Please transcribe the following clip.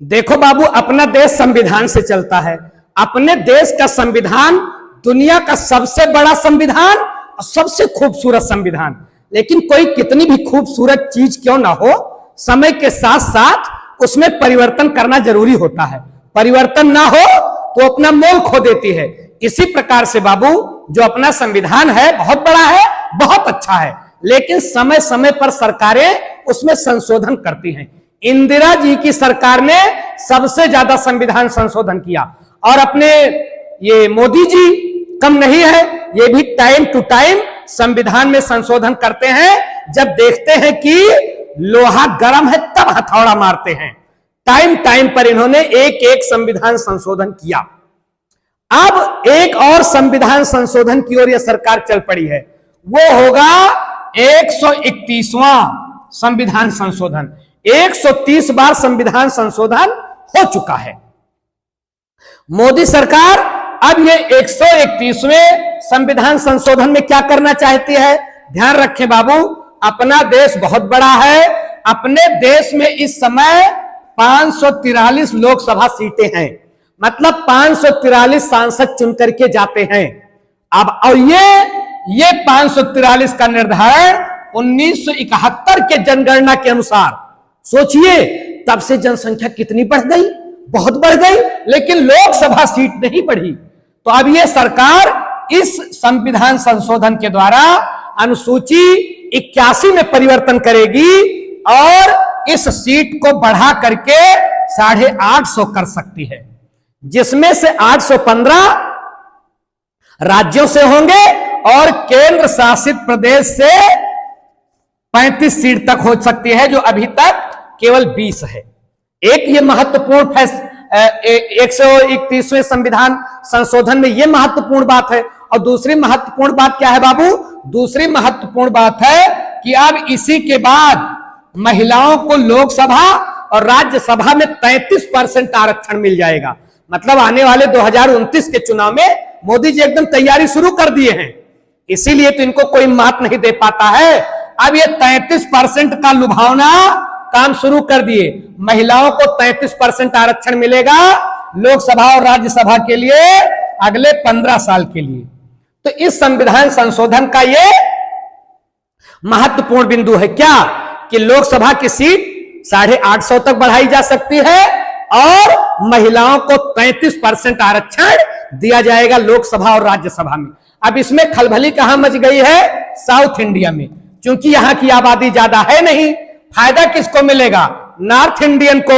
देखो बाबू, अपना देश संविधान से चलता है। अपने देश का संविधान दुनिया का सबसे बड़ा संविधान और सबसे खूबसूरत संविधान। लेकिन कोई कितनी भी खूबसूरत चीज क्यों ना हो, समय के साथ साथ उसमें परिवर्तन करना जरूरी होता है। परिवर्तन ना हो तो अपना मोल खो देती है। इसी प्रकार से बाबू, जो अपना संविधान है बहुत बड़ा है, बहुत अच्छा है, लेकिन समय समय पर सरकारें उसमें संशोधन करती हैं। इंदिरा जी की सरकार ने सबसे ज्यादा संविधान संशोधन किया और अपने ये मोदी जी कम नहीं है, ये भी टाइम टू टाइम संविधान में संशोधन करते हैं। जब देखते हैं कि लोहा गर्म है तब हथौड़ा मारते हैं। टाइम टाइम पर इन्होंने एक एक संविधान संशोधन किया। अब एक और संविधान संशोधन की ओर यह सरकार चल पड़ी है, वो होगा 131वां संविधान संशोधन। 130 बार संविधान संशोधन हो चुका है। मोदी सरकार अब ये 131वें संविधान संशोधन में क्या करना चाहती है? ध्यान रखें बाबू, अपना देश बहुत बड़ा है। अपने देश में इस समय 543 लोकसभा सीटें हैं, मतलब 543 सांसद चुन करके जाते हैं। अब और ये 543 का निर्धारण 1971 के जनगणना के अनुसार, सोचिए तब से जनसंख्या कितनी बढ़ गई, बहुत बढ़ गई, लेकिन लोकसभा सीट नहीं बढ़ी। तो अब यह सरकार इस संविधान संशोधन के द्वारा अनुसूची 81 में परिवर्तन करेगी और इस सीट को बढ़ा करके 850 कर सकती है, जिसमें से 815 राज्यों से होंगे और केंद्र शासित प्रदेश से 35 सीट तक हो सकती है, जो अभी तक केवल 20 है। एक ये महत्वपूर्ण 131वें संविधान संशोधन में यह महत्वपूर्ण बात है। और दूसरी महत्वपूर्ण बात क्या है बाबू? दूसरी महत्वपूर्ण बात है कि अब इसी के बाद महिलाओं को लोकसभा और राज्यसभा में 33% आरक्षण मिल जाएगा। मतलब आने वाले 2029 के चुनाव में मोदी जी एकदम तैयारी शुरू कर दिए हैं, इसीलिए तो इनको कोई मात नहीं दे पाता है। अब ये 33% का लुभावना काम शुरू कर दिए। महिलाओं को 33% आरक्षण मिलेगा लोकसभा और राज्यसभा के लिए अगले 15 साल के लिए। तो इस संविधान संशोधन का ये महत्वपूर्ण बिंदु है क्या, कि लोकसभा की सीट 850 तक बढ़ाई जा सकती है और महिलाओं को 33% आरक्षण दिया जाएगा लोकसभा और राज्यसभा में। अब इसमें खलबली कहां मच गई है? साउथ इंडिया में, क्योंकि यहां की आबादी ज्यादा है नहीं। फायदा किसको मिलेगा? नॉर्थ इंडियन को।